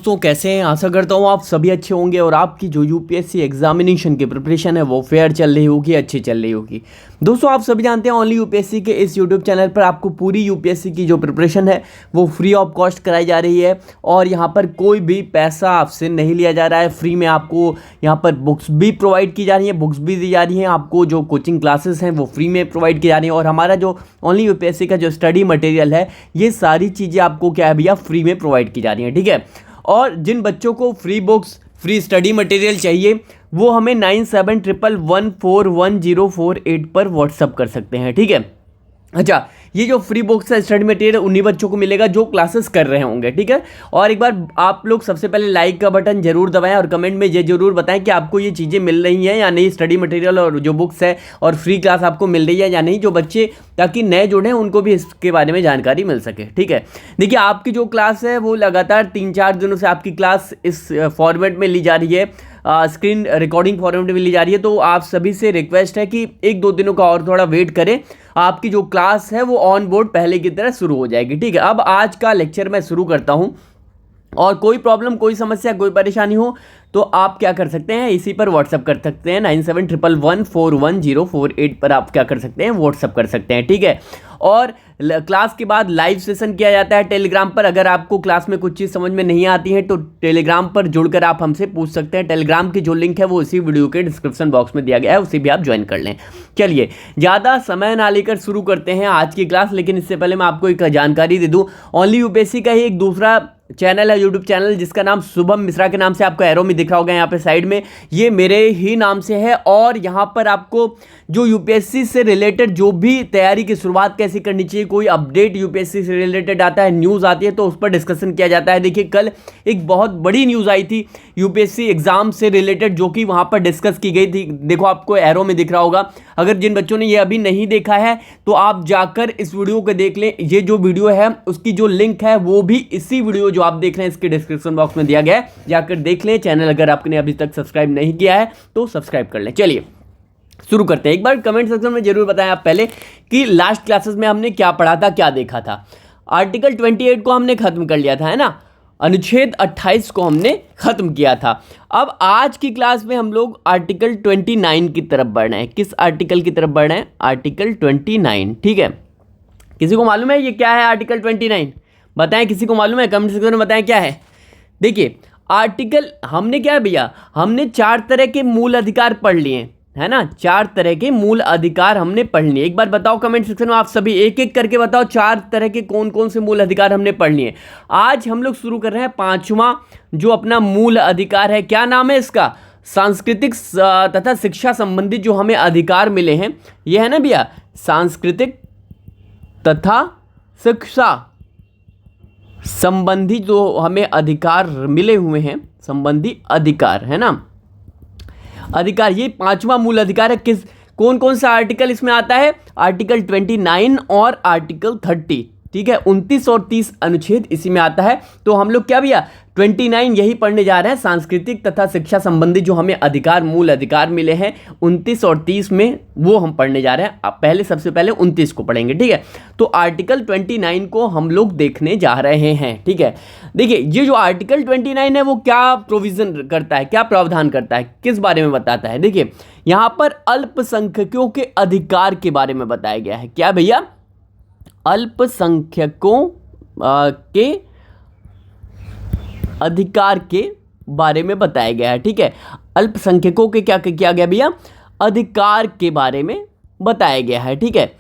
दोस्तों, कैसे हैं? आशा करता हूँ आप सभी अच्छे होंगे और आपकी जो यूपीएससी एग्जामिनेशन की प्रिपरेशन है वो फेयर चल रही होगी, अच्छी चल रही होगी। दोस्तों, आप सभी जानते हैं ओनली यूपीएससी के इस यूट्यूब चैनल पर आपको पूरी यूपीएससी की जो प्रिपरेशन है वो फ्री ऑफ कॉस्ट कराई जा रही है और यहाँ पर कोई भी पैसा आपसे नहीं लिया जा रहा है। फ्री में आपको यहाँ पर बुक्स भी प्रोवाइड की जा रही हैं, बुक्स भी दी जा रही हैं, आपको जो कोचिंग क्लासेस हैं वो फ्री में प्रोवाइड की जा रही हैं और हमारा जो ओनली यूपीएससी का जो स्टडी मटेरियल है ये सारी चीज़ें आपको क्या है भैया फ्री में प्रोवाइड की जा रही हैं। ठीक है, और जिन बच्चों को free books free study material चाहिए वो हमें 9711411048 पर व्हाट्सअप कर सकते हैं। ठीक है, अच्छा, ये जो फ्री बुक्स है स्टडी मटेरियल उन्हीं बच्चों को मिलेगा जो क्लासेस कर रहे होंगे। ठीक है, और एक बार आप लोग सबसे पहले लाइक का बटन जरूर दबाएं और कमेंट में ये जरूर बताएं कि आपको ये चीज़ें मिल रही हैं या नहीं, स्टडी मटेरियल और जो बुक्स है और फ्री क्लास आपको मिल रही है या नहीं, जो बच्चे ताकि नए जुड़े हैं उनको भी इसके बारे में जानकारी मिल सके। ठीक है, देखिए आपकी जो क्लास है वो लगातार 3-4 दिनों से आपकी क्लास इस फॉर्मेट में ली जा रही है, स्क्रीन रिकॉर्डिंग फॉर्मेट में ली जा रही है। तो आप सभी से रिक्वेस्ट है कि 1-2 दिनों का और थोड़ा वेट करें, आपकी जो क्लास है वो ऑन बोर्ड पहले की तरह शुरू हो जाएगी। ठीक है, अब आज का लेक्चर मैं शुरू करता हूं और कोई प्रॉब्लम, कोई समस्या, कोई परेशानी हो तो आप क्या कर सकते हैं, इसी पर व्हाट्सअप कर सकते हैं। 9711411048 पर आप क्या कर सकते हैं, व्हाट्सअप कर सकते हैं। ठीक है, और क्लास के बाद लाइव सेशन किया जाता है टेलीग्राम पर। अगर आपको क्लास में कुछ चीज़ समझ में नहीं आती है तो टेलीग्राम पर जुड़कर आप हमसे पूछ सकते हैं। टेलीग्राम की जो लिंक है वो इसी वीडियो के डिस्क्रिप्शन बॉक्स में दिया गया है, उसे भी आप ज्वाइन कर लें। चलिए, ज़्यादा समय ना लेकर शुरू करते हैं आज की क्लास, लेकिन इससे पहले मैं आपको एक जानकारी दे दूँ। ओनली यूपीएससी का ही एक दूसरा चैनल है, यूट्यूब चैनल, जिसका नाम शुभम मिश्रा के नाम से आपको एरो में दिख रहा होगा यहाँ पे साइड में, ये मेरे ही नाम से है और यहाँ पर आपको जो यूपीएससी से रिलेटेड जो भी तैयारी की शुरुआत कैसे करनी चाहिए, कोई अपडेट यूपीएससी से रिलेटेड आता है, न्यूज़ आती है तो उस पर डिस्कशन किया जाता है। देखिए, कल एक बहुत बड़ी न्यूज़ आई थी यूपीएससी एग्जाम से रिलेटेड जो कि वहाँ पर डिस्कस की गई थी। देखो आपको एरो में दिख रहा होगा, अगर जिन बच्चों ने ये अभी नहीं देखा है तो आप जाकर इस वीडियो को देख लें। ये जो वीडियो है उसकी जो लिंक है वो भी इसी वीडियो जो आप देख रहे हैं इसके डिस्क्रिप्शन बॉक्स में दिया गया है, जाकर देख लें। चैनल अगर आपने अभी तक सब्सक्राइब नहीं किया है तो सब्सक्राइब कर लें। चलिए शुरू करते हैं। एक बार कमेंट सेक्शन में जरूर बताएं आप पहले कि लास्ट क्लासेस में हमने क्या पढ़ा था, क्या देखा था। आर्टिकल 28 को हमने खत्म कर लिया था, है ना, अनुच्छेद 28 को हमने खत्म किया था। अब आज की क्लास में हम लोग आर्टिकल 29 की तरफ बढ़ रहे हैं। किस आर्टिकल की तरफ बढ़ रहे हैं? आर्टिकल 29। ठीक है, किसी को मालूम है ये क्या है आर्टिकल 29? बताएं, किसी को मालूम है? कमेंट सेक्शन में बताएं क्या है। देखिए, आर्टिकल हमने क्या है भैया, हमने 4 तरह के मूल अधिकार पढ़ लिए, है ना, 4 तरह के मूल अधिकार हमने पढ़ लिए। एक बार बताओ कमेंट सेक्शन में आप सभी एक एक करके बताओ 4 तरह के कौन कौन से मूल अधिकार हमने पढ़ लिए। आज हम लोग शुरू कर रहे हैं 5वां जो अपना मूल अधिकार है। क्या नाम है इसका? सांस्कृतिक तथा शिक्षा संबंधी जो हमें अधिकार मिले हैं, ये है ना भैया, सांस्कृतिक तथा शिक्षा संबंधी जो हमें अधिकार मिले हुए हैं, संबंधी अधिकार, है ना, अधिकार, ये 5वां मूल अधिकार है। किस कौन कौन सा आर्टिकल इसमें आता है? आर्टिकल 29 और आर्टिकल 30। ठीक है, 29 और 30 अनुच्छेद इसी में आता है। तो हम लोग क्या भैया 29 यही पढ़ने जा रहे हैं, सांस्कृतिक तथा शिक्षा संबंधी जो हमें अधिकार, मूल अधिकार मिले हैं 29 और 30 में, वो हम पढ़ने जा रहे हैं। आप पहले सबसे पहले 29 को पढ़ेंगे। ठीक है, तो आर्टिकल 29 को हम लोग देखने जा रहे हैं। ठीक है, देखिए ये जो आर्टिकल 29 है वो क्या प्रोविजन करता है, क्या प्रावधान करता है, किस बारे में बताता है? देखिए, यहाँ पर अल्पसंख्यकों के अधिकार के बारे में बताया गया है। क्या भैया? अल्पसंख्यकों के अधिकार के बारे में बताया गया है। ठीक है, अल्पसंख्यकों के क्या किया गया भैया? अधिकार के बारे में बताया गया है। ठीक है,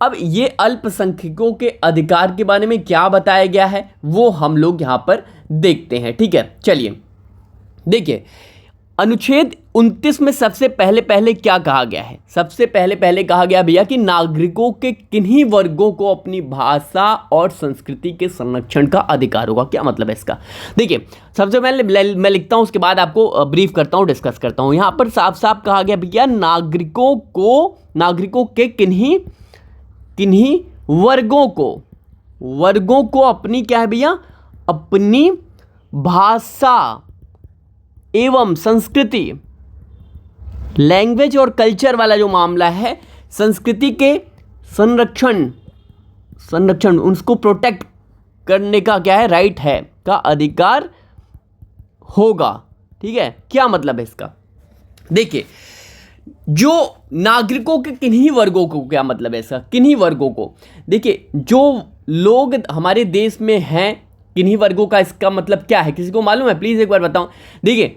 अब ये अल्पसंख्यकों के अधिकार के बारे में क्या बताया गया है वो हम लोग यहाँ पर देखते हैं। ठीक है, चलिए देखिए, अनुच्छेद 29 में सबसे पहले क्या कहा गया है? सबसे पहले कहा गया भैया कि नागरिकों के किन्हीं वर्गों को अपनी भाषा और संस्कृति के संरक्षण का अधिकार होगा। क्या मतलब है इसका? देखिए, सबसे पहले मैं लिखता हूं, उसके बाद आपको ब्रीफ करता हूं, डिस्कस करता हूं। यहाँ पर साफ साफ कहा गया भैया नागरिकों के किन्हीं वर्गों को अपनी क्या है भैया, अपनी भाषा एवं संस्कृति, लैंग्वेज और कल्चर वाला जो मामला है, संस्कृति के संरक्षण उसको प्रोटेक्ट करने का क्या है, राइट है, का अधिकार होगा। ठीक है, क्या मतलब है इसका? देखिए, जो नागरिकों के किन्हीं वर्गों को, क्या मतलब है इसका, किन्हीं वर्गों को, देखिए जो लोग हमारे देश में हैं, किन्हीं वर्गों का इसका मतलब क्या है, किसी को मालूम है? प्लीज़ एक बार बताओ। देखिए,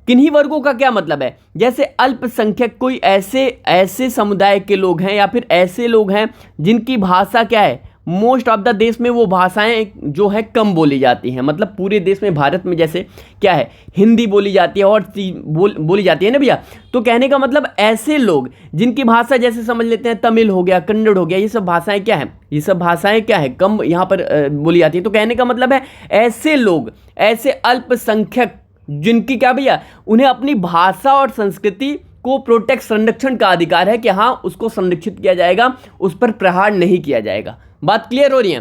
किन्हीं वर्गों का क्या मतलब है? जैसे अल्पसंख्यक, कोई ऐसे ऐसे समुदाय के लोग हैं या फिर ऐसे लोग हैं जिनकी भाषा क्या है, मोस्ट ऑफ द देश में वो भाषाएं जो है कम बोली जाती हैं। मतलब पूरे देश में, भारत में जैसे क्या है, हिंदी बोली जाती है और बोली जाती है ना भैया। तो कहने का मतलब ऐसे लोग जिनकी भाषा, जैसे समझ लेते हैं तमिल हो गया, कन्नड़ हो गया, ये सब भाषाएं क्या है, ये सब भाषाएं क्या है, कम यहाँ पर बोली जाती है। तो कहने का मतलब है ऐसे लोग, ऐसे अल्पसंख्यक जिनकी क्या भैया, उन्हें अपनी भाषा और संस्कृति को प्रोटेक्ट, संरक्षण का अधिकार है कि हाँ उसको संरक्षित किया जाएगा, उस पर प्रहार नहीं किया जाएगा। बात क्लियर हो रही है?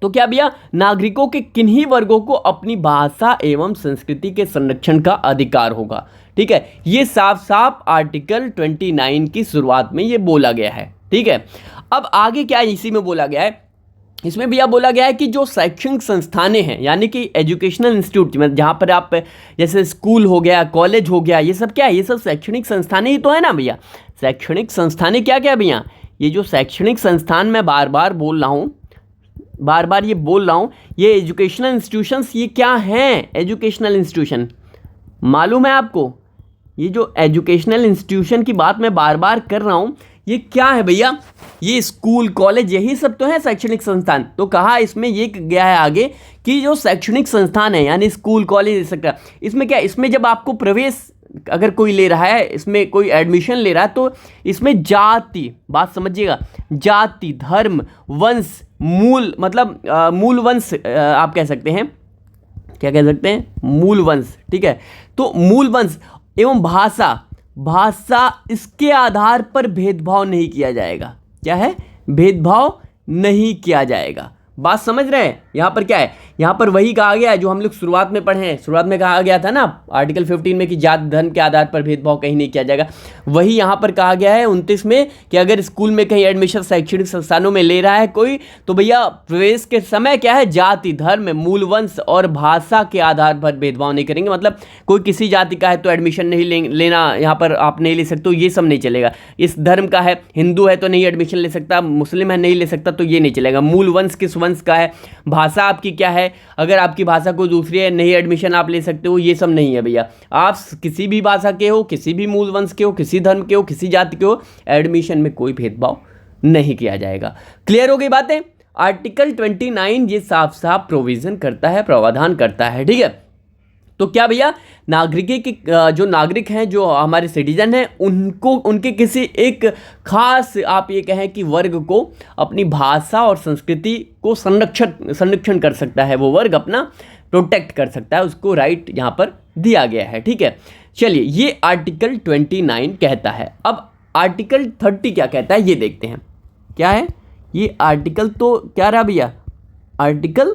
तो क्या भैया, नागरिकों के किन्हीं वर्गों को अपनी भाषा एवं संस्कृति के संरक्षण का अधिकार होगा। ठीक है, ये साफ साफ आर्टिकल 29 की शुरुआत में ये बोला गया है। ठीक है, अब आगे क्या इसी में बोला गया है, इसमें भैया बोला गया है कि जो शैक्षणिक संस्थानें हैं, यानी कि एजुकेशनल इंस्टीट्यूट में, जहाँ पर आप जैसे स्कूल हो गया, कॉलेज हो गया, ये सब क्या है, ये सब शैक्षणिक संस्थानें ही तो है ना भैया। शैक्षणिक संस्थानें क्या क्या भैया, ये जो शैक्षणिक संस्थान मैं बार बार बोल रहा हूँ, बार बार ये बोल रहा हूँ, ये एजुकेशनल इंस्टीट्यूशंस, ये क्या हैं? एजुकेशनल इंस्टीट्यूशन मालूम है आपको? ये जो एजुकेशनल इंस्टीट्यूशन की बात मैं बार बार कर रहा हूँ, ये क्या है भैया? ये स्कूल, कॉलेज, यही सब तो है शैक्षणिक संस्थान। तो कहा इसमें ये गया है आगे कि जो शैक्षणिक संस्थान है, यानी स्कूल, कॉलेज, एक्सेट्रा, इसमें क्या, इसमें जब आपको प्रवेश अगर कोई ले रहा है, इसमें कोई एडमिशन ले रहा है, तो इसमें जाति, बात समझिएगा, जाति, धर्म, वंश, मूल, मतलब मूल वंश आप कह सकते हैं, क्या कह सकते हैं, मूल वंश। ठीक है, तो मूल वंश एवं भाषा, इसके आधार पर भेदभाव नहीं किया जाएगा। क्या है? भेदभाव नहीं किया जाएगा। बात समझ रहे हैं? यहाँ पर क्या है, यहाँ पर वही कहा गया है जो हम लोग शुरुआत में पढ़े हैं। शुरुआत में कहा गया था ना आर्टिकल 15 में कि जात धर्म के आधार पर भेदभाव कहीं नहीं किया जाएगा। वही यहाँ पर कहा गया है 29 में कि अगर स्कूल में कहीं एडमिशन शैक्षणिक संस्थानों में ले रहा है कोई, तो भैया प्रवेश के समय क्या है, जाति, धर्म, मूल वंश और भाषा के आधार पर भेदभाव नहीं करेंगे। मतलब कोई किसी जाति का है तो एडमिशन नहीं लेना, यहाँ पर आप नहीं ले सकते, ये सब नहीं चलेगा। इस धर्म का है, हिंदू है तो नहीं एडमिशन ले सकता, मुस्लिम है नहीं ले सकता, तो ये नहीं चलेगा। मूल वंश किस वंश का है, भाषा आपकी क्या है, अगर आपकी भाषा कोई दूसरी है नहीं एडमिशन आप ले सकते हो, ये सब नहीं है भैया। आप किसी भी भाषा के हो, किसी भी मूल वंश के हो, किसी धर्म के हो, किसी जाति के हो, एडमिशन में कोई भेदभाव नहीं किया जाएगा। क्लियर हो गई बातें? आर्टिकल 29 ये साफ साफ प्रोविजन करता है, प्रावधान करता है। ठीक है, तो क्या भैया, जो नागरिक हैं, जो हमारे सिटीजन हैं, उनको, उनके किसी एक खास आप ये कहें कि वर्ग को अपनी भाषा और संस्कृति को संरक्षण कर सकता है, वो वर्ग अपना प्रोटेक्ट कर सकता है, उसको राइट यहाँ पर दिया गया है। ठीक है, चलिए, ये आर्टिकल 29 कहता है। अब आर्टिकल 30 क्या कहता है ये देखते हैं। क्या है ये आर्टिकल? तो क्या रहा भैया, आर्टिकल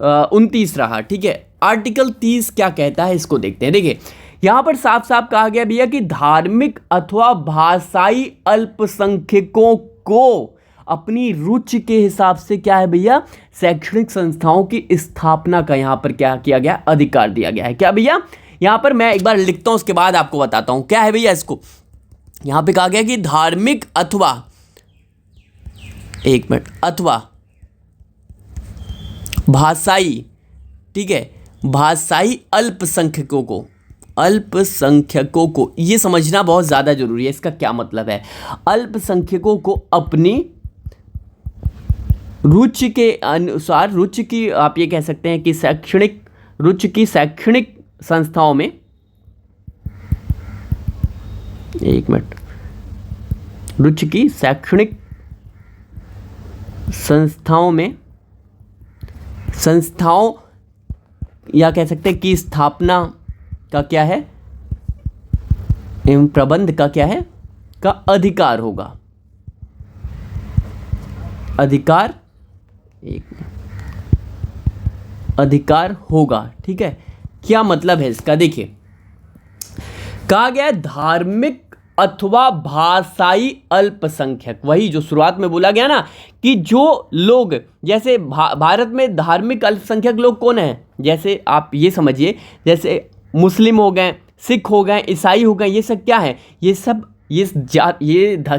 29 रहा। ठीक है, आर्टिकल 30 क्या कहता है इसको देखते हैं। देखिए, यहाँ पर साफ साफ कहा गया भैया कि धार्मिक अथवा भाषाई अल्पसंख्यकों को अपनी रुचि के हिसाब से क्या है भैया, शैक्षणिक संस्थाओं की स्थापना का यहाँ पर क्या किया गया, अधिकार दिया गया है। क्या भैया, यहाँ पर मैं एक बार लिखता हूँ, उसके बाद आपको बताता हूँ क्या है भैया इसको। यहाँ पे कहा गया कि धार्मिक अथवा, एक मिनट, अथवा भाषाई, ठीक है, भाषाई अल्पसंख्यकों को, ये समझना बहुत ज़्यादा जरूरी है। इसका क्या मतलब है? अल्पसंख्यकों को अपनी रुचि के अनुसार, रुचि की आप ये कह सकते हैं कि शैक्षणिक संस्थाओं में, एक मिनट, रुचि की शैक्षणिक संस्थाओं या कह सकते हैं कि स्थापना का क्या है, एवं प्रबंध का क्या है, का अधिकार होगा। अधिकार होगा। ठीक है, क्या मतलब है इसका? देखिए, कहा गया है धार्मिक अथवा भाषाई अल्पसंख्यक। वही जो शुरुआत में बोला गया ना कि जो लोग जैसे भारत में धार्मिक अल्पसंख्यक लोग कौन हैं, जैसे आप ये समझिए, जैसे मुस्लिम हो गए, सिख हो गए, ईसाई हो गए, ये सब क्या है, ये सब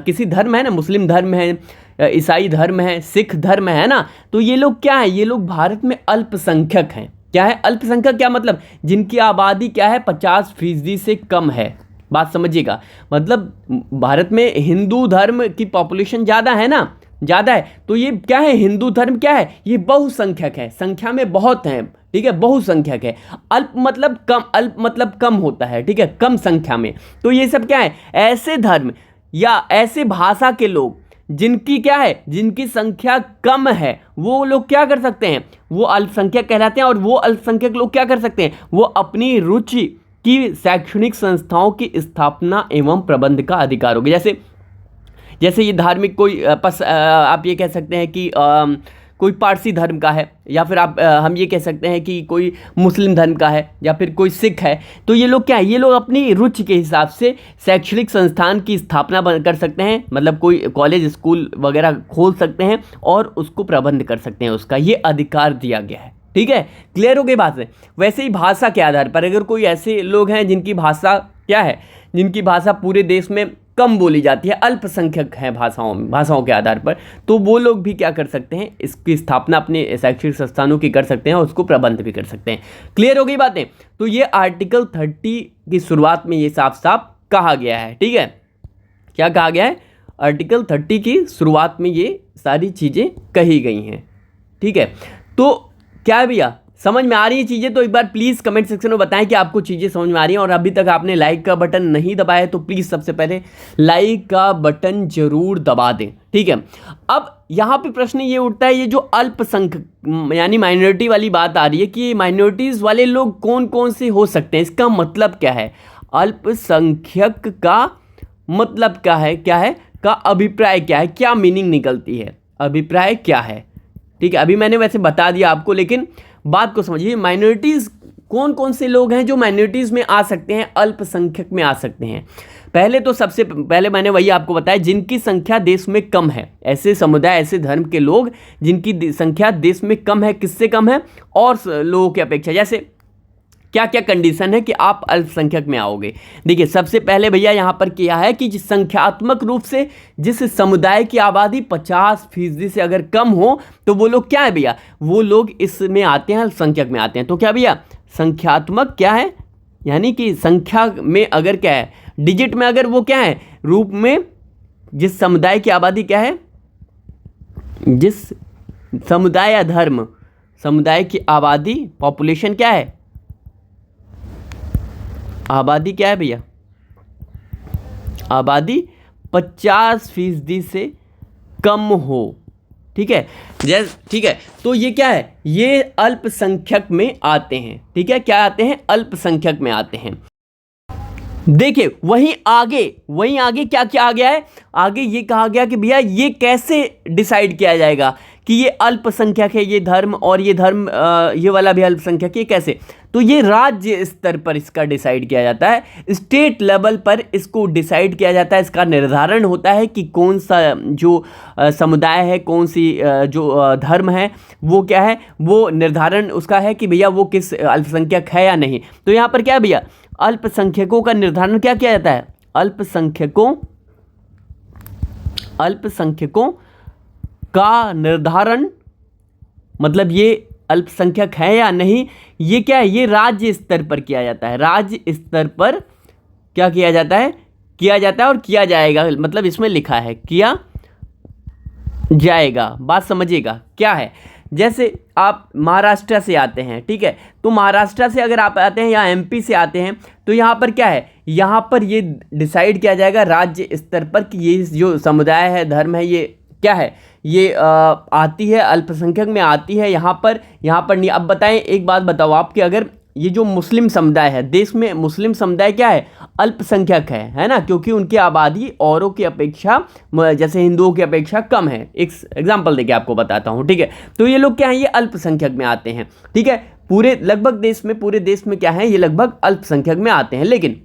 किसी धर्म है ना, मुस्लिम धर्म है, ईसाई धर्म है, सिख धर्म है ना, तो ये लोग क्या है, ये लोग भारत में अल्पसंख्यक हैं। क्या है अल्पसंख्यक, क्या मतलब, जिनकी आबादी क्या है 50% से कम है। बात समझिएगा, मतलब भारत में हिंदू धर्म की पॉपुलेशन ज़्यादा है ना, ज़्यादा है, तो ये क्या है, हिंदू धर्म क्या है, ये बहुसंख्यक है, संख्या में बहुत हैं, ठीक है, बहुसंख्यक है। अल्प मतलब कम होता है, ठीक है, कम संख्या में। तो ये सब क्या है, ऐसे धर्म या ऐसे भाषा के लोग जिनकी क्या है, जिनकी संख्या कम है, वो लोग क्या कर सकते हैं, वो अल्पसंख्यक कहलाते हैं। और वो अल्पसंख्यक लोग क्या कर सकते हैं, वो अपनी रुचि की शैक्षणिक संस्थाओं की स्थापना एवं प्रबंध का अधिकार होगा। जैसे ये धार्मिक कोई आप ये कह सकते हैं कि कोई पारसी धर्म का है, या फिर हम ये कह सकते हैं कि कोई मुस्लिम धर्म का है, या फिर कोई सिख है, तो ये लोग क्या है, ये लोग अपनी रुचि के हिसाब से शैक्षणिक संस्थान की स्थापना कर सकते हैं, मतलब कोई कॉलेज स्कूल वगैरह खोल सकते हैं और उसको प्रबंध कर सकते हैं, उसका ये अधिकार दिया गया है। ठीक है, क्लियर हो गई बात है। वैसे ही भाषा के आधार पर अगर कोई ऐसे लोग हैं जिनकी भाषा क्या है, जिनकी भाषा पूरे देश में कम बोली जाती है, अल्पसंख्यक हैं भाषाओं के आधार पर, तो वो लोग भी क्या कर सकते हैं, इसकी स्थापना अपने शैक्षणिक संस्थानों की कर सकते हैं और उसको प्रबंध भी कर सकते हैं। क्लियर हो गई बातें। तो ये आर्टिकल 30 की शुरुआत में ये साफ साफ कहा गया है। ठीक है, क्या कहा गया है, आर्टिकल 30 की शुरुआत में ये सारी चीज़ें कही गई हैं। ठीक है, तो क्या है भैया, समझ में आ रही है चीज़ें? तो एक बार प्लीज़ कमेंट सेक्शन में बताएं कि आपको चीज़ें समझ में आ रही हैं। और अभी तक आपने लाइक का बटन नहीं दबाया है तो प्लीज़ सबसे पहले लाइक का बटन जरूर दबा दें। ठीक है, अब यहाँ पे प्रश्न ये उठता है, ये जो अल्पसंख्यक यानी माइनॉरिटी वाली बात आ रही है कि माइनॉरिटीज़ वाले लोग कौन कौन से हो सकते हैं, इसका मतलब क्या है, अल्पसंख्यक का मतलब क्या है का अभिप्राय क्या है, क्या मीनिंग निकलती है, अभिप्राय क्या है। ठीक है, अभी मैंने वैसे बता दिया आपको, लेकिन बात को समझिए। माइनॉरिटीज़ कौन कौन से लोग हैं जो माइनॉरिटीज़ में आ सकते हैं, अल्पसंख्यक में आ सकते हैं। पहले तो सबसे पहले मैंने वही आपको बताया, जिनकी संख्या देश में कम है, ऐसे समुदाय, ऐसे धर्म के लोग जिनकी संख्या देश में कम है। किससे कम है, और लोगों की अपेक्षा। जैसे क्या क्या कंडीशन है कि आप अल्पसंख्यक में आओगे। देखिए, सबसे पहले भैया यहाँ पर किया है कि संख्यात्मक रूप से जिस समुदाय की आबादी 50% से अगर कम हो तो वो लोग क्या है भैया, वो लोग इसमें आते हैं, अल्पसंख्यक में आते हैं। तो क्या भैया, संख्यात्मक क्या है, यानी कि संख्या में अगर क्या है, डिजिट में अगर वो क्या है, रूप में जिस समुदाय की आबादी क्या है, जिस समुदाय या धर्म समुदाय की आबादी, पॉपुलेशन क्या है, आबादी क्या है भैया, आबादी 50% से कम हो। ठीक है, ठीक है, तो ये क्या है, ये अल्पसंख्यक में आते हैं। ठीक है, क्या आते हैं, अल्पसंख्यक में आते हैं। देखिए, वहीं आगे क्या क्या आ गया है, आगे ये कहा गया कि भैया ये कैसे डिसाइड किया जाएगा कि ये अल्पसंख्यक है ये धर्म, और ये धर्म ये वाला भी अल्पसंख्यक है, कैसे, तो ये राज्य स्तर पर इसका डिसाइड किया जाता है, स्टेट लेवल पर इसको डिसाइड किया जाता है। इसका निर्धारण होता है कि कौन सा जो समुदाय है, कौन सी जो धर्म है, वो क्या है, वो निर्धारण उसका है कि भैया वो किस अल्पसंख्यक है या नहीं। तो यहाँ पर क्या है भैया, अल्पसंख्यकों का निर्धारण क्या किया जाता है, अल्पसंख्यकों का निर्धारण, मतलब ये अल्पसंख्यक है या नहीं, ये क्या है, ये राज्य स्तर पर किया जाता है। राज्य स्तर पर क्या किया जाता है, और किया जाएगा, मतलब इसमें लिखा है किया जाएगा। बात समझिएगा क्या है। जैसे आप महाराष्ट्र से आते हैं, ठीक है, तो महाराष्ट्र से अगर आप आते हैं या एमपी से आते हैं, तो यहाँ पर क्या है, यहाँ पर ये डिसाइड किया जाएगा राज्य स्तर पर कि ये जो समुदाय है, धर्म है, ये क्या है, ये आती है, अल्पसंख्यक में आती है यहाँ पर नहीं। अब बताएं, एक बात बताओ आप कि अगर ये जो मुस्लिम समुदाय है, देश में मुस्लिम समुदाय क्या है, अल्पसंख्यक है ना, क्योंकि उनकी आबादी औरों की अपेक्षा, जैसे हिंदुओं की अपेक्षा कम है। एक एग्जांपल देके आपको बताता हूँ। ठीक है, तो ये लोग क्या है, ये अल्पसंख्यक में आते हैं। ठीक है, पूरे देश में क्या है, ये लगभग अल्पसंख्यक में आते हैं। लेकिन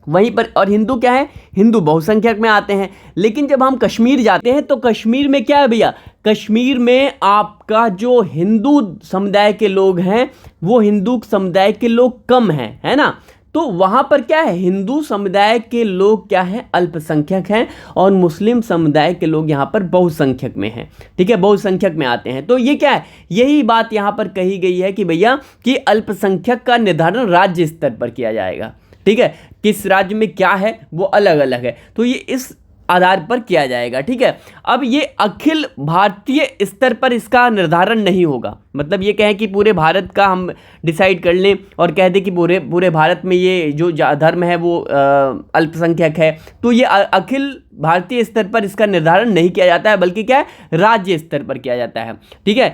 वहीं पर, और हिंदू क्या है, हिंदू बहुसंख्यक में आते हैं। लेकिन जब हम कश्मीर जाते हैं तो कश्मीर में क्या है भैया, कश्मीर में आपका जो हिंदू समुदाय के लोग हैं वो हिंदू समुदाय के लोग कम हैं, है ना। तो वहाँ पर क्या है, हिंदू समुदाय के लोग क्या है, अल्पसंख्यक हैं, और मुस्लिम समुदाय के लोग यहाँ पर बहुसंख्यक में हैं, ठीक है, बहुसंख्यक में आते हैं। तो ये क्या है, यही बात यहाँ पर कही गई है कि भैया कि अल्पसंख्यक का निर्धारण राज्य स्तर पर किया जाएगा, ठीक है, किस राज्य में क्या है वो अलग अलग है, तो ये इस आधार पर किया जाएगा, ठीक है। अब ये अखिल भारतीय स्तर पर इसका निर्धारण नहीं होगा, मतलब ये कहें कि पूरे भारत का हम डिसाइड कर लें और कह दें कि पूरे भारत में ये जो धर्म है वो अल्पसंख्यक है, तो ये अखिल भारतीय स्तर पर इसका निर्धारण नहीं किया जाता है, बल्कि क्या है, राज्य स्तर पर किया जाता है, ठीक है,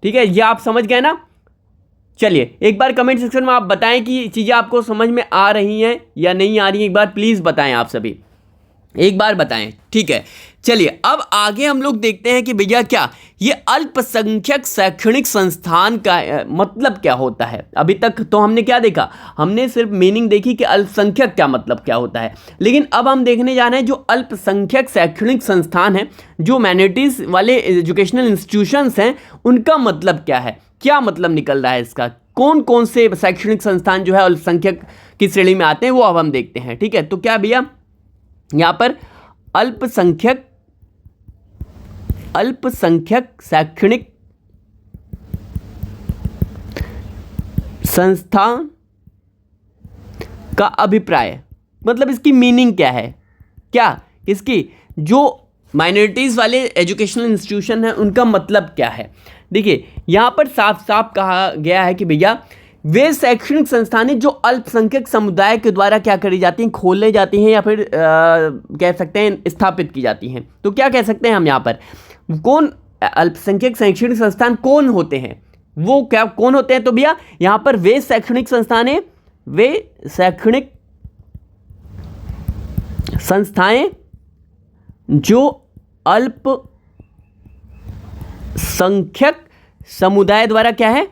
ठीक है, ये आप समझ गए ना। चलिए एक बार कमेंट सेक्शन में आप बताएं कि चीज़ें आपको समझ में आ रही हैं या नहीं आ रही हैं, एक बार प्लीज़ बताएं, आप सभी एक बार बताएं, ठीक है। चलिए अब आगे हम लोग देखते हैं कि भैया क्या ये अल्पसंख्यक शैक्षणिक संस्थान का मतलब क्या होता है। अभी तक तो हमने क्या देखा, हमने सिर्फ मीनिंग देखी कि अल्पसंख्यक क्या मतलब क्या होता है, लेकिन अब हम देखने जा रहे हैं जो अल्पसंख्यक शैक्षणिक संस्थान हैं, जो मैनिटीज़ वाले एजुकेशनल इंस्टीट्यूशंस हैं, उनका मतलब क्या है, क्या मतलब निकल रहा है इसका, कौन कौन से शैक्षणिक संस्थान जो है अल्पसंख्यक की श्रेणी में आते हैं, वो अब हम देखते हैं, ठीक है। तो क्या भैया यहाँ पर अल्पसंख्यक शैक्षणिक संस्थान का अभिप्राय, मतलब इसकी मीनिंग क्या है, क्या इसकी जो माइनॉरिटीज़ वाले एजुकेशनल इंस्टीट्यूशन है उनका मतलब क्या है। देखिए यहाँ पर साफ साफ कहा गया है कि भैया वे शैक्षणिक संस्थानें जो अल्पसंख्यक समुदाय के द्वारा क्या करी जाती हैं, खोले जाती हैं या फिर कह सकते हैं स्थापित की जाती हैं। तो क्या कह सकते हैं हम यहाँ पर, कौन अल्पसंख्यक शैक्षणिक संस्थान कौन होते हैं, वो क्या कौन होते हैं, तो भैया यहाँ पर वे शैक्षणिक संस्थानें, वे शैक्षणिक संस्थाएं जो अल्पसंख्यक समुदाय द्वारा क्या है,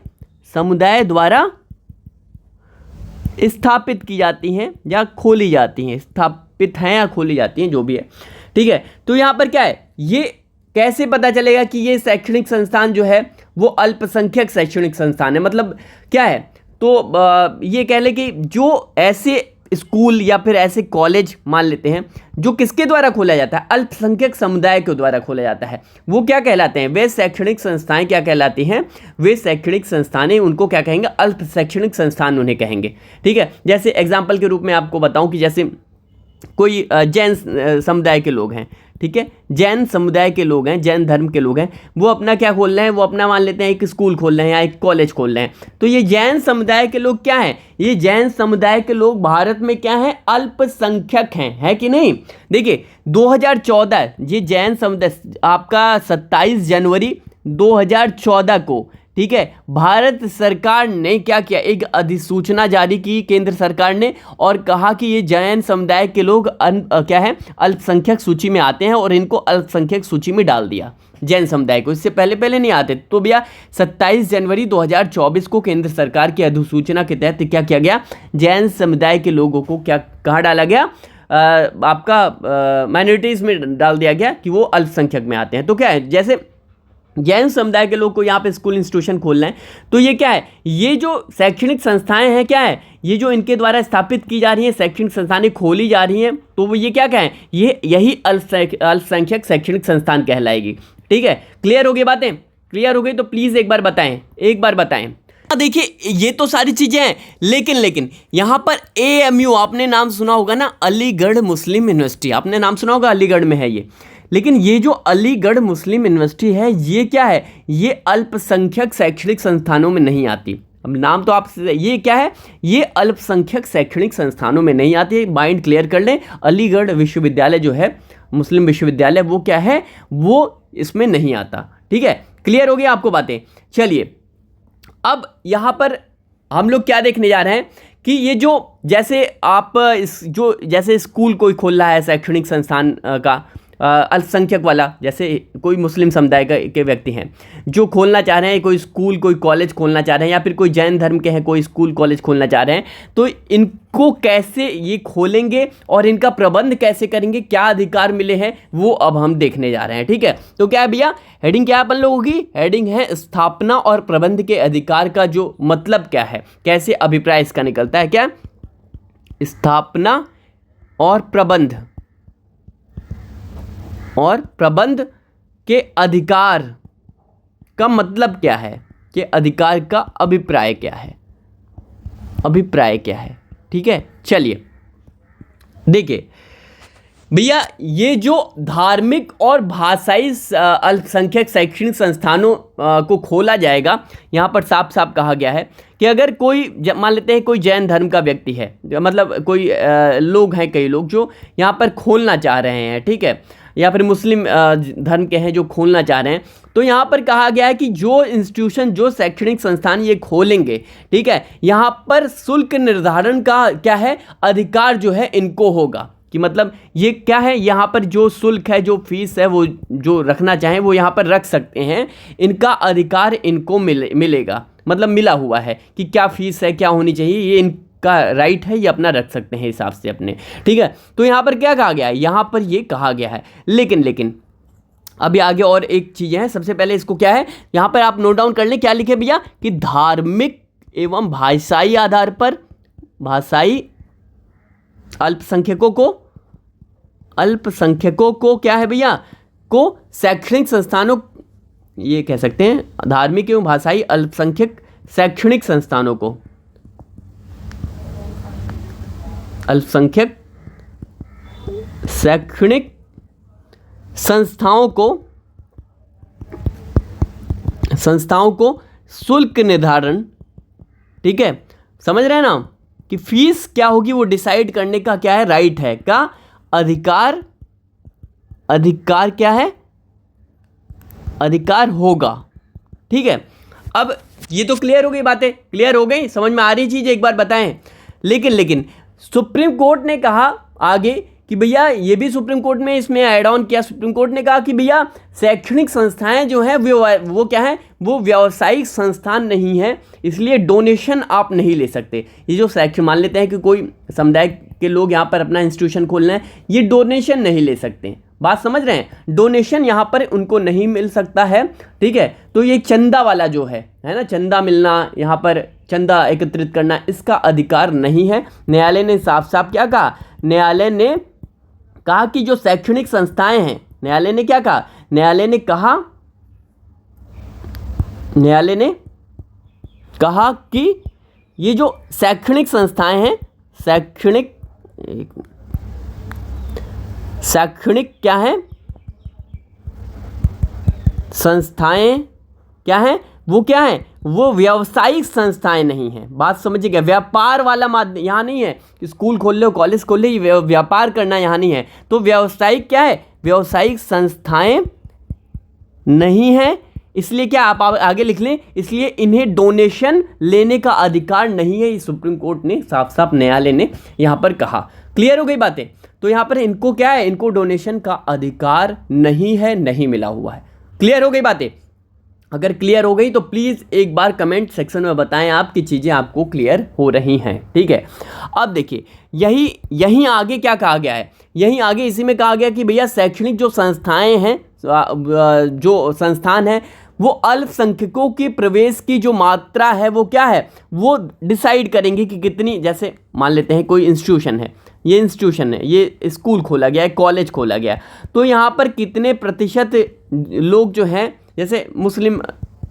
समुदाय द्वारा स्थापित की जाती हैं या खोली जाती हैं, स्थापित हैं या खोली जाती हैं, जो भी है, ठीक है। तो यहाँ पर क्या है, ये कैसे पता चलेगा कि ये शैक्षणिक संस्थान जो है वो अल्पसंख्यक शैक्षणिक संस्थान है, मतलब क्या है, तो ये कह लें कि जो ऐसे स्कूल या फिर ऐसे कॉलेज मान लेते हैं जो किसके द्वारा खोला जाता है, अल्पसंख्यक समुदाय के द्वारा खोला जाता है, वो क्या कहलाते हैं, वे शैक्षणिक संस्थाएं क्या कहलाती हैं, वे शैक्षणिक संस्थानें, उनको क्या कहेंगे, अल्प शैक्षणिक संस्थान उन्हें कहेंगे, ठीक है। जैसे एग्जांपल के रूप में आपको बताऊं कि जैसे कोई जैन समुदाय के लोग हैं, ठीक है, जैन समुदाय के लोग हैं, जैन धर्म के लोग हैं, वो अपना क्या खोल रहे हैं, वो अपना मान लेते हैं एक स्कूल खोल रहे हैं या एक कॉलेज खोल रहे हैं। तो ये जैन समुदाय के लोग क्या हैं, ये जैन समुदाय के लोग भारत में क्या हैं, अल्पसंख्यक हैं, है कि नहीं। देखिए 2014 ये जैन समुदाय आपका 27 जनवरी 2014 को, ठीक है, भारत सरकार ने क्या किया, एक अधिसूचना जारी की केंद्र सरकार ने, और कहा कि ये जैन समुदाय के लोग क्या है, अल्पसंख्यक सूची में आते हैं, और इनको अल्पसंख्यक सूची में डाल दिया जैन समुदाय को, इससे पहले नहीं आते। तो भैया 27 जनवरी 2024 को केंद्र सरकार की अधिसूचना के तहत क्या किया गया, जैन समुदाय के लोगों को क्या कहाँ डाला गया, आपका माइनॉरिटीज़ में डाल दिया गया कि वो अल्पसंख्यक में आते हैं। तो क्या है, जैसे जैन समुदाय के लोग को यहाँ पे स्कूल इंस्टीट्यूशन खोलना है, तो ये क्या है, ये जो शैक्षणिक संस्थाएं हैं क्या है, ये जो इनके द्वारा स्थापित की जा रही हैं, शैक्षणिक संस्थानें खोली जा रही हैं, तो वो ये क्या कहें, ये यही अल्पसंख्यक शैक्षणिक संस्थान कहलाएगी, ठीक है। क्लियर हो गई बातें, क्लियर हो गई तो प्लीज़ एक बार बताएं, एक बार बताएं। देखिए ये तो सारी चीज़ें हैं, लेकिन यहाँ पर AMU आपने नाम सुना होगा ना, अलीगढ़ मुस्लिम यूनिवर्सिटी, आपने नाम सुना होगा, अलीगढ़ में है ये। लेकिन ये जो अलीगढ़ मुस्लिम यूनिवर्सिटी है, ये क्या है, ये अल्पसंख्यक शैक्षणिक संस्थानों में नहीं आती। अब नाम तो आप, ये क्या है, ये अल्पसंख्यक शैक्षणिक संस्थानों में नहीं आती, माइंड क्लियर कर लें। अलीगढ़ विश्वविद्यालय जो है, मुस्लिम विश्वविद्यालय, वो क्या है, वो इसमें नहीं आता, ठीक है। क्लियर हो गई आपको बातें। चलिए अब यहाँ पर हम लोग क्या देखने जा रहे हैं कि ये जो, जैसे आप जैसे स्कूल कोई खोल रहा है शैक्षणिक संस्थान का, अल्पसंख्यक वाला, जैसे कोई मुस्लिम समुदाय के व्यक्ति हैं जो खोलना चाह रहे हैं, कोई स्कूल कोई कॉलेज खोलना चाह रहे हैं, या फिर कोई जैन धर्म के हैं कोई स्कूल कॉलेज खोलना चाह रहे हैं, तो इनको कैसे ये खोलेंगे और इनका प्रबंध कैसे करेंगे, क्या अधिकार मिले हैं, वो अब हम देखने जा रहे हैं। ठीक है, तो क्या है भैया, हेडिंग क्या अपन लोगों की, हेडिंग है स्थापना और प्रबंध के अधिकार का जो मतलब क्या है, कैसे अभिप्राय इसका निकलता है, क्या स्थापना और प्रबंध के अधिकार का मतलब क्या है, कि अधिकार का अभिप्राय क्या है, ठीक है। चलिए देखिए भैया, ये जो धार्मिक और भाषाई अल्पसंख्यक शैक्षणिक संस्थानों को खोला जाएगा, यहाँ पर साफ साफ कहा गया है कि अगर कोई मान लेते हैं कोई जैन धर्म का व्यक्ति है, मतलब कोई लोग हैं, कई लोग जो यहाँ पर खोलना चाह रहे हैं, ठीक है, या फिर मुस्लिम धर्म के हैं जो खोलना चाह रहे हैं, तो यहाँ पर कहा गया है कि जो इंस्टीट्यूशन, जो शैक्षणिक संस्थान ये खोलेंगे, ठीक है, यहाँ पर शुल्क निर्धारण का क्या है, अधिकार जो है इनको होगा, कि मतलब ये क्या है, यहाँ पर जो शुल्क है, जो फीस है, वो जो रखना चाहें वो यहाँ पर रख सकते हैं, इनका अधिकार इनको मिलेगा, मतलब मिला हुआ है कि क्या फीस है, क्या होनी चाहिए, ये इनका राइट है, ये अपना रख सकते हैं हिसाब से अपने। ठीक है, तो यहाँ पर क्या कहा गया है, यहाँ पर ये कहा गया है, लेकिन अभी आगे और एक चीज़ है। सबसे पहले इसको क्या है, यहाँ पर आप नोट डाउन कर लें, क्या लिखे भैया, कि धार्मिक एवं भाषाई आधार पर, भाषाई अल्पसंख्यकों को क्या है भैया, को शैक्षणिक संस्थानों, ये कह सकते हैं धार्मिक एवं भाषाई अल्पसंख्यक शैक्षणिक संस्थानों को, अल्पसंख्यक शैक्षणिक संस्थाओं को शुल्क निर्धारण, ठीक है, समझ रहे हैं ना, कि फीस क्या होगी वो डिसाइड करने का क्या है, राइट है, का अधिकार क्या है, अधिकार होगा। ठीक है, अब ये तो क्लियर हो गई बातें, क्लियर हो गई, समझ में आ रही चीज़, एक बार बताएं। लेकिन सुप्रीम कोर्ट ने कहा आगे कि भैया, ये भी सुप्रीम कोर्ट में इसमें ऐड ऑन किया, सुप्रीम कोर्ट ने कहा कि भैया शैक्षणिक संस्थाएं जो हैं वो क्या है, वो व्यावसायिक संस्थान नहीं है, इसलिए डोनेशन आप नहीं ले सकते। ये जो शैक्षण, मान लेते हैं कि कोई समुदाय के लोग यहाँ पर अपना इंस्टीट्यूशन खोलना है, ये डोनेशन नहीं ले सकते, बात समझ रहे हैं, डोनेशन यहाँ पर उनको नहीं मिल सकता है। ठीक है, तो ये चंदा वाला जो है ना, चंदा मिलना, यहाँ पर चंदा एकत्रित करना, इसका अधिकार नहीं है। न्यायालय ने साफ साफ क्या कहा, न्यायालय ने कहा कि जो शैक्षणिक संस्थाएं हैं, न्यायालय ने क्या कहा, न्यायालय ने कहा कि ये जो शैक्षणिक संस्थाएं हैं, शैक्षणिक क्या है, संस्थाएं क्या हैं, वो क्या है, वो व्यावसायिक संस्थाएं नहीं हैं। बात समझिएगा, व्यापार वाला माध्यम यहाँ नहीं है कि स्कूल खोल लो, कॉलेज खोल लो, ये व्यापार करना यहाँ नहीं है। तो व्यावसायिक क्या है, व्यावसायिक संस्थाएं नहीं है, इसलिए क्या आप आगे लिख लें, इसलिए इन्हें डोनेशन लेने का अधिकार नहीं है। ये सुप्रीम कोर्ट ने साफ साफ, न्यायालय ने यहाँ पर कहा। क्लियर हो गई बातें, तो यहाँ पर इनको क्या है, इनको डोनेशन का अधिकार नहीं है, नहीं मिला हुआ है। क्लियर हो गई बातें, अगर क्लियर हो गई तो प्लीज़ एक बार कमेंट सेक्शन में बताएं आपकी चीज़ें आपको क्लियर हो रही हैं। ठीक है, अब देखिए यहीं आगे क्या कहा गया है, यहीं आगे इसी में कहा गया कि भैया शैक्षणिक जो संस्थाएं हैं, जो संस्थान है, वो अल्पसंख्यकों की प्रवेश की जो मात्रा है वो क्या है, वो डिसाइड करेंगे कि कितनी, जैसे मान लेते हैं कोई इंस्टीट्यूशन है, ये इंस्टीट्यूशन है, ये स्कूल खोला गया है, कॉलेज खोला गया है, तो यहाँ पर कितने प्रतिशत लोग जो हैं, जैसे मुस्लिम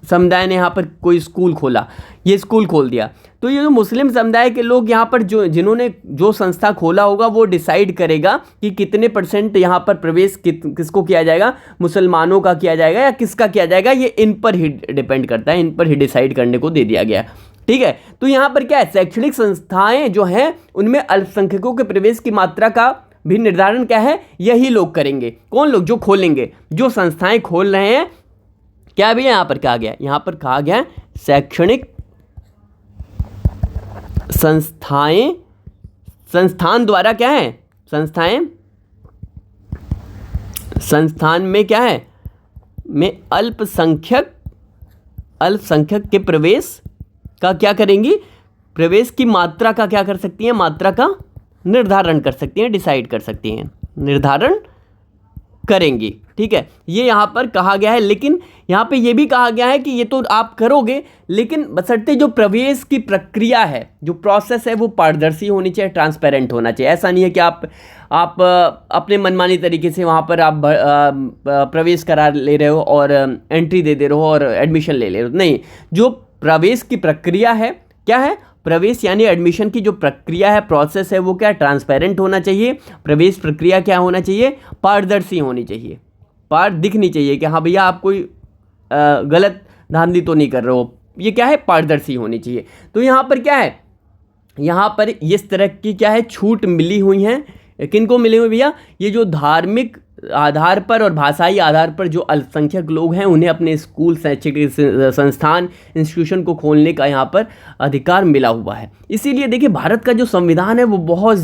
समुदाय ने यहाँ पर कोई स्कूल खोला, ये स्कूल खोल दिया, तो ये जो मुस्लिम समुदाय के लोग यहाँ पर जिन्होंने जो संस्था खोला होगा, वो डिसाइड करेगा कि कितने % यहाँ पर प्रवेश किसको किया जाएगा, मुसलमानों का किया जाएगा या किसका किया जाएगा, ये इन पर ही डिपेंड करता है, इन पर ही डिसाइड करने को दे दिया गया। ठीक है, तो यहाँ पर क्या है, शैक्षणिक संस्थाएं जो हैं उनमें अल्पसंख्यकों के प्रवेश की मात्रा का भी निर्धारण क्या है, यही लोग करेंगे। कौन लोग, जो खोलेंगे, जो संस्थाएं खोल रहे हैं। क्या भी यहाँ पर कहा गया, यहाँ पर कहा गया शैक्षणिक संस्थान द्वारा क्या है, संस्थान में क्या है, में अल्पसंख्यक के प्रवेश का क्या करेंगी, प्रवेश की मात्रा का क्या कर सकती हैं, मात्रा का निर्धारण कर सकती हैं, डिसाइड कर सकती हैं, निर्धारण करेंगी। ठीक है, ये यहाँ पर कहा गया है। लेकिन यहाँ पे ये भी कहा गया है कि ये तो आप करोगे, लेकिन बशर्ते जो प्रवेश की प्रक्रिया है, जो प्रोसेस है, वो पारदर्शी होनी चाहिए, ट्रांसपेरेंट होना चाहिए। ऐसा नहीं है कि आप अपने मनमानी तरीके से वहाँ पर आप प्रवेश करा ले रहे हो और एंट्री दे रहे हो और एडमिशन ले रहे हो। नहीं, जो प्रवेश की प्रक्रिया है, क्या है, प्रवेश यानी एडमिशन की जो प्रक्रिया है, प्रोसेस है, वो क्या, ट्रांसपेरेंट होना चाहिए। प्रवेश प्रक्रिया क्या होना चाहिए, पारदर्शी होनी चाहिए, पार दिखनी चाहिए कि हाँ भैया आप कोई गलत धांधली तो नहीं कर रहे हो, ये क्या है, पारदर्शी होनी चाहिए। तो यहाँ पर क्या है, यहाँ पर इस तरह की क्या है, छूट मिली हुई हैं। किनको मिली हुई भैया, ये जो धार्मिक आधार पर और भाषाई आधार पर जो अल्पसंख्यक लोग हैं, उन्हें अपने स्कूल, शैक्षिक संस्थान, इंस्टीट्यूशन को खोलने का यहाँ पर अधिकार मिला हुआ है। इसीलिए देखिए, भारत का जो संविधान है वो बहुत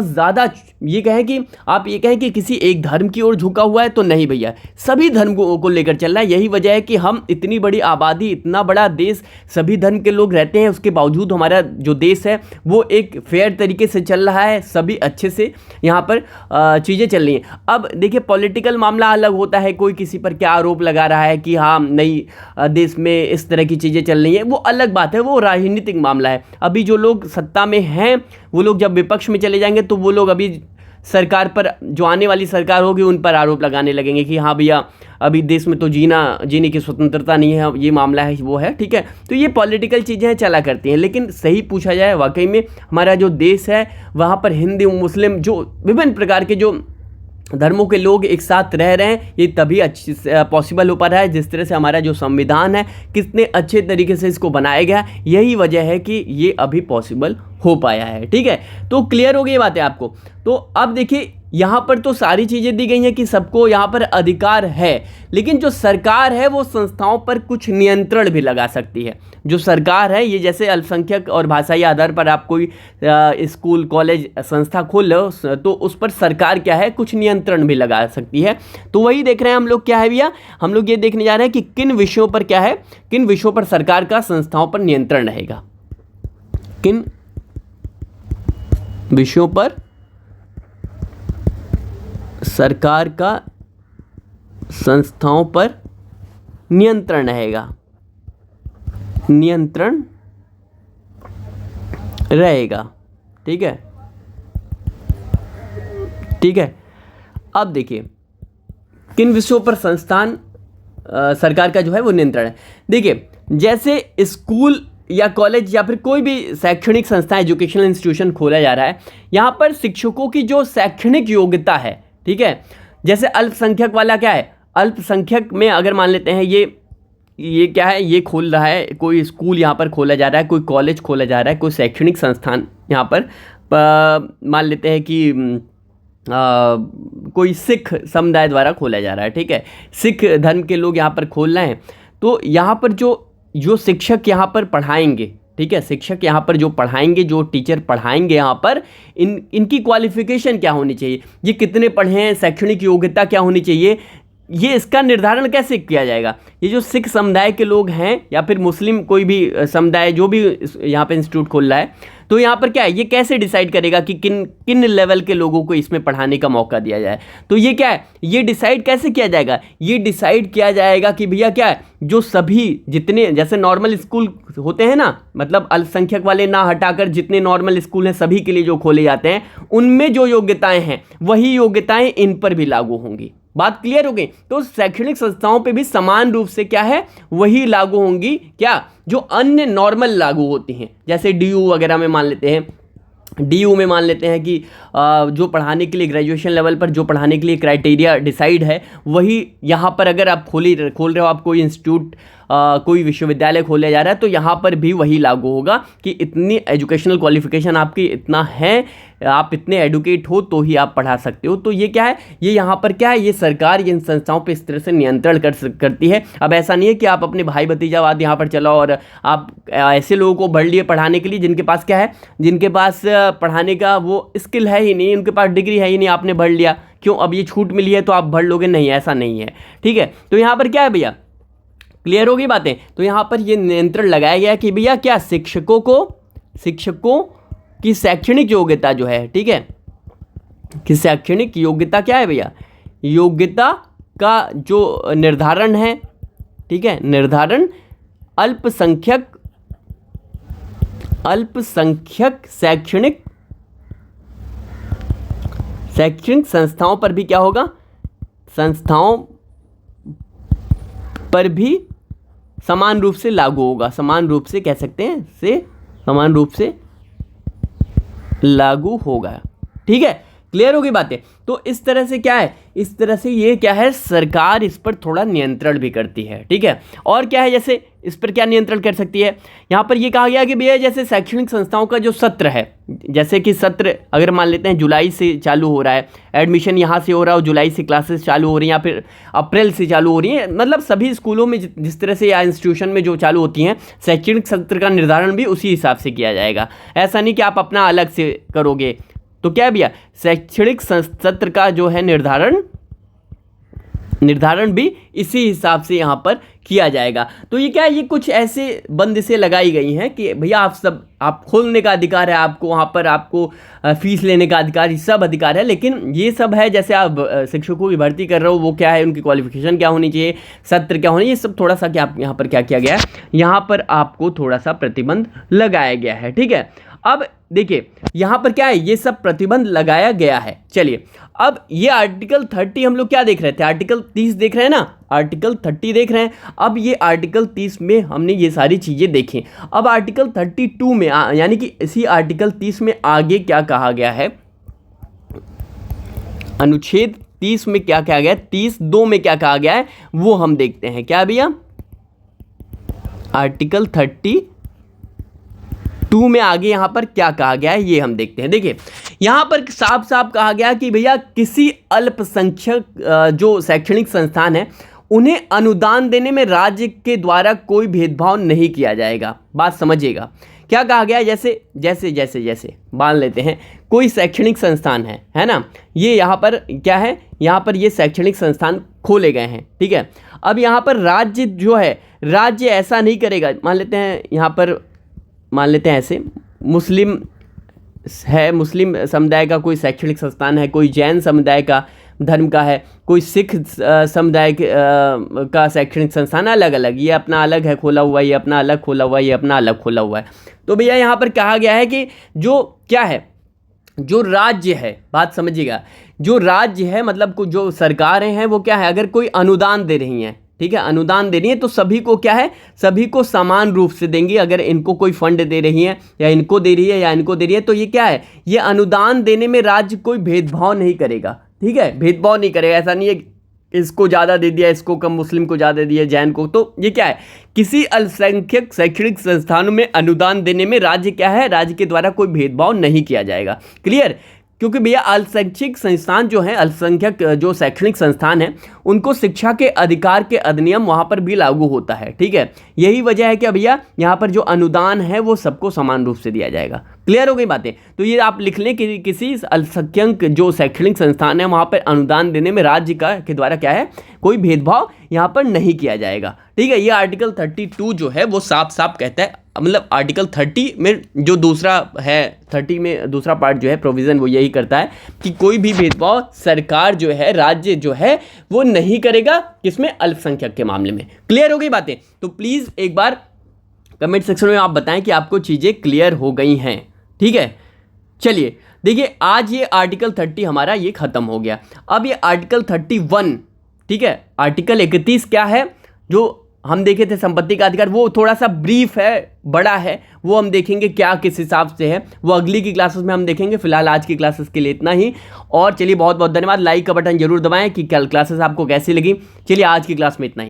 ज़्यादा ये कहें कि आप ये कहें कि किसी एक धर्म की ओर झुका हुआ है, तो नहीं भैया, सभी धर्म को लेकर चल रहा है। यही वजह है कि हम इतनी बड़ी आबादी, इतना बड़ा देश, सभी धर्म के लोग रहते हैं, उसके बावजूद हमारा जो देश है वो एक फेयर तरीके से चल रहा है, सभी अच्छे से यहाँ पर चीज़ें चल रही हैं। अब देखिए, पॉलिटिकल मामला अलग होता है, कोई किसी पर क्या आरोप लगा रहा है कि हाँ नहीं, देश में इस तरह की चीज़ें चल रही हैं, वो अलग बात है, वो राजनीतिक मामला है। अभी जो लोग सत्ता में हैं, वो लोग जब विपक्ष में चले जाएंगे तो वो लोग अभी सरकार पर, जो आने वाली सरकार होगी, उन पर आरोप लगाने लगेंगे कि हाँ भैया अभी देश में तो जीने की स्वतंत्रता नहीं है, ये मामला है, वो है। ठीक है, तो ये पॉलिटिकल चीज़ें चला करती हैं। लेकिन सही पूछा जाए, वाकई में हमारा जो देश है, वहाँ पर हिंदू, मुस्लिम, जो विभिन्न प्रकार के जो धर्मों के लोग एक साथ रह रहे हैं, ये तभी अच्छी पॉसिबल हो पा रहा है जिस तरह से हमारा जो संविधान है, कितने अच्छे तरीके से इसको बनाया गया। यही वजह है कि ये अभी पॉसिबल हो पाया है। ठीक है, तो क्लियर हो गई बातें आपको। तो अब देखिए, यहाँ पर तो सारी चीज़ें दी गई हैं कि सबको यहाँ पर अधिकार है, लेकिन जो सरकार है वो संस्थाओं पर कुछ नियंत्रण भी लगा सकती है। जो सरकार है, ये जैसे अल्पसंख्यक और भाषाई आधार पर आप कोई स्कूल, कॉलेज, संस्था खोल रहे हो, तो उस पर सरकार क्या है, कुछ नियंत्रण भी लगा सकती है। तो वही देख रहे हैं हम लोग, क्या है भैया, हम लोग ये देखने जा रहे हैं कि किन विषयों पर क्या है, किन विषयों पर सरकार का संस्थाओं पर नियंत्रण रहेगा, किन विषयों पर सरकार का संस्थाओं पर नियंत्रण रहेगा, नियंत्रण रहेगा। ठीक है, ठीक है। अब देखिए, किन विषयों पर संस्थान सरकार का जो है वो नियंत्रण है। देखिए, जैसे स्कूल या कॉलेज या फिर कोई भी शैक्षणिक संस्था, एजुकेशनल इंस्टीट्यूशन खोला जा रहा है, यहाँ पर शिक्षकों की जो शैक्षणिक योग्यता है, ठीक है, जैसे अल्पसंख्यक वाला क्या है, अल्पसंख्यक में अगर मान लेते हैं ये क्या है, ये खोल रहा है, कोई स्कूल यहाँ पर खोला जा रहा है, कोई कॉलेज खोला जा रहा है, कोई शैक्षणिक संस्थान यहाँ पर मान लेते हैं कि कोई सिख समुदाय द्वारा खोला जा रहा है। ठीक है, सिख धर्म के लोग यहाँ पर खोल रहे हैं, तो यहाँ पर जो शिक्षक यहाँ पर पढ़ाएंगे, ठीक है, शिक्षक यहाँ पर जो पढ़ाएंगे, जो टीचर पढ़ाएंगे यहाँ पर, इनकी क्वालिफिकेशन क्या होनी चाहिए, ये कितने पढ़े हैं, शैक्षणिक योग्यता क्या होनी चाहिए, ये इसका निर्धारण कैसे किया जाएगा। ये जो सिख समुदाय के लोग हैं या फिर मुस्लिम कोई भी समुदाय जो भी यहाँ पे इंस्टीट्यूट खोल रहा है, तो यहाँ पर क्या है, ये कैसे डिसाइड करेगा कि किन लेवल के लोगों को इसमें पढ़ाने का मौका दिया जाए। तो ये क्या है, ये डिसाइड कैसे किया जाएगा, ये डिसाइड किया जाएगा कि भैया क्या है, जो सभी जितने जैसे नॉर्मल स्कूल होते हैं ना, मतलब अल्पसंख्यक वाले ना हटाकर जितने नॉर्मल स्कूल हैं सभी के लिए जो खोले जाते हैं, उनमें जो योग्यताएं हैं वही योग्यताएं इन पर भी लागू होंगी। बात क्लियर हो गई। तो शैक्षणिक संस्थाओं पे भी समान रूप से क्या है, वही लागू होंगी, क्या, जो अन्य नॉर्मल लागू होती हैं। जैसे डीयू वगैरह में मान लेते हैं, डीयू में मान लेते हैं कि जो पढ़ाने के लिए ग्रेजुएशन लेवल पर जो पढ़ाने के लिए क्राइटेरिया डिसाइड है, वही यहाँ पर अगर आप खोल रहे हो, आप कोई इंस्टीट्यूट कोई विश्वविद्यालय खोला जा रहा है तो यहाँ पर भी वही लागू होगा कि इतनी एजुकेशनल क्वालिफिकेशन आपकी इतना है, आप इतने एडुकेट हो तो ही आप पढ़ा सकते हो। तो ये क्या है, ये यहाँ पर क्या है, ये सरकार इन संस्थाओं पे इस तरह से नियंत्रण करती है। अब ऐसा नहीं है कि आप अपने भाई भतीजावाद यहाँ पर चलाओ और आप ऐसे लोगों को भर लिए पढ़ाने के लिए जिनके पास क्या है, जिनके पास पढ़ाने का वो स्किल है ही नहीं, उनके पास डिग्री है ही नहीं, आपने भर लिया, क्यों, अब ये छूट मिली है तो आप भर लोगे, नहीं, ऐसा नहीं है। ठीक है, तो यहाँ पर क्या है भैया, क्लियर होगी बातें। तो यहाँ पर ये नियंत्रण लगाया गया कि भैया क्या, शिक्षकों की शैक्षणिक योग्यता जो है, ठीक है, कि शैक्षणिक योग्यता क्या है भैया, योग्यता का जो निर्धारण है, ठीक है, निर्धारण अल्पसंख्यक शैक्षणिक संस्थाओं पर भी क्या होगा, संस्थाओं पर भी समान रूप से लागू होगा, समान रूप से कह सकते हैं, से समान रूप से लागू होगा। ठीक है, क्लियर होगी बातें। तो इस तरह से क्या है, इस तरह से ये क्या है, सरकार इस पर थोड़ा नियंत्रण भी करती है। ठीक है, और क्या है, जैसे इस पर क्या नियंत्रण कर सकती है, यहाँ पर ये कहा गया कि भैया जैसे शैक्षणिक संस्थाओं का जो सत्र है, जैसे कि सत्र अगर मान लेते हैं जुलाई से चालू हो रहा है, एडमिशन यहाँ से हो रहा है और जुलाई से क्लासेस चालू हो रही हैं या फिर अप्रैल से चालू हो रही हैं, मतलब सभी स्कूलों में जिस तरह से या इंस्टीट्यूशन में जो चालू होती हैं, शैक्षणिक सत्र का निर्धारण भी उसी हिसाब से किया जाएगा। ऐसा नहीं कि आप अपना अलग से करोगे। तो क्या है भैया, शैक्षणिक सत्र का जो है निर्धारण भी इसी हिसाब से यहाँ पर किया जाएगा। तो ये क्या है, ये कुछ ऐसे बंदिशें लगाई गई हैं कि भैया आप खोलने का अधिकार है, आपको वहाँ पर आपको फीस लेने का अधिकार, ये सब अधिकार है, लेकिन ये सब है जैसे आप शिक्षकों की भर्ती कर रहे हो, वो क्या है, उनकी क्वालिफिकेशन क्या होनी चाहिए, सत्र क्या होनी, ये सब थोड़ा सा क्या यहाँ पर क्या किया गया है, यहाँ पर आपको थोड़ा सा प्रतिबंध लगाया गया है। ठीक है, अब देखिए यहाँ पर क्या है, ये सब प्रतिबंध लगाया गया है। चलिए अब ये आर्टिकल 30 हम लोग क्या देख रहे थे, आर्टिकल 30 देख रहे हैं ना, आर्टिकल 30 देख रहे हैं। अब ये आर्टिकल 30 में हमने ये सारी चीज़ें देखी। अब आर्टिकल 32 में यानी कि इसी आर्टिकल 30 में आगे क्या कहा गया है, अनुच्छेद 30 में क्या कहा गया है, 30(2) में क्या कहा गया है वो हम देखते हैं। क्या भैया, आर्टिकल 32 में आगे यहाँ पर क्या कहा गया है ये हम देखते हैं। देखिए यहाँ पर साफ साफ कहा गया कि भैया किसी अल्पसंख्यक जो शैक्षणिक संस्थान है उन्हें अनुदान देने में राज्य के द्वारा कोई भेदभाव नहीं किया जाएगा। बात समझिएगा, क्या कहा गया है, जैसे मान लेते हैं कोई शैक्षणिक संस्थान है ना, ये यहाँ पर क्या है, यहाँ पर ये शैक्षणिक संस्थान खोले गए हैं। ठीक है, अब यहाँ पर राज्य जो है, राज्य ऐसा नहीं करेगा, मान लेते हैं यहाँ पर, मान लेते हैं ऐसे, मुस्लिम समुदाय का कोई शैक्षणिक संस्थान है, कोई जैन समुदाय का धर्म का है, कोई सिख समुदाय का शैक्षणिक संस्थान, अलग अलग, ये अपना अलग है खोला हुआ है, ये अपना अलग खोला हुआ है, ये अपना अलग खोला हुआ है। तो भैया यहाँ पर कहा गया है कि जो क्या है, जो राज्य है, बात समझिएगा, जो राज्य है मतलब जो सरकारें हैं वो क्या है, अगर कोई अनुदान दे रही हैं, ठीक है, अनुदान दे रही है तो सभी को क्या है, सभी को समान रूप से देंगी। अगर इनको कोई फंड दे रही है या इनको दे रही है या इनको दे रही है, तो ये क्या है, ये अनुदान देने में राज्य कोई भेदभाव नहीं करेगा। ठीक है, भेदभाव नहीं करेगा, ऐसा नहीं है इसको ज़्यादा दे दिया, इसको कम, मुस्लिम को ज़्यादा दिया, जैन को। तो ये क्या है, किसी अल्पसंख्यक शैक्षणिक संस्थानों में अनुदान देने में राज्य क्या है, राज्य के द्वारा कोई भेदभाव नहीं किया जाएगा। क्लियर, क्योंकि भैया अल्पसंख्यक संस्थान जो है, अल्पसंख्यक जो शैक्षणिक संस्थान है, उनको शिक्षा के अधिकार के अधिनियम वहाँ पर भी लागू होता है। ठीक है, यही वजह है कि भैया यहाँ पर जो अनुदान है वो सबको समान रूप से दिया जाएगा। क्लियर हो गई बातें। तो ये आप लिख लें कि किसी अल्पसंख्यक जो शैक्षणिक संस्थान है वहाँ पर अनुदान देने में राज्य के द्वारा क्या है, कोई भेदभाव यहाँ पर नहीं किया जाएगा। ठीक है, ये आर्टिकल 32 जो है वो साफ साफ कहता है, मतलब आर्टिकल 30 में जो दूसरा है, 30 में दूसरा पार्ट जो है प्रोविज़न, वो यही करता है कि कोई भी भेदभाव सरकार जो है, राज्य जो है वो नहीं करेगा, किसमें, अल्पसंख्यक के मामले में। क्लियर हो गई बातें। तो प्लीज़ एक बार कमेंट सेक्शन में आप बताएं कि आपको चीज़ें क्लियर हो गई हैं। ठीक है, चलिए देखिए, आज ये आर्टिकल 30 हमारा ये ख़त्म हो गया। अब ये आर्टिकल 31, ठीक है, आर्टिकल 31 क्या है, जो हम देखे थे संपत्ति का अधिकार, वो थोड़ा सा ब्रीफ है, बड़ा है, वो हम देखेंगे क्या किस हिसाब से है, वो अगली की क्लासेस में हम देखेंगे। फिलहाल आज की क्लासेस के लिए इतना ही, और चलिए बहुत बहुत धन्यवाद। लाइक का बटन जरूर दबाएं कि कल क्लासेस आपको कैसी लगी। चलिए आज की क्लास में इतना ही।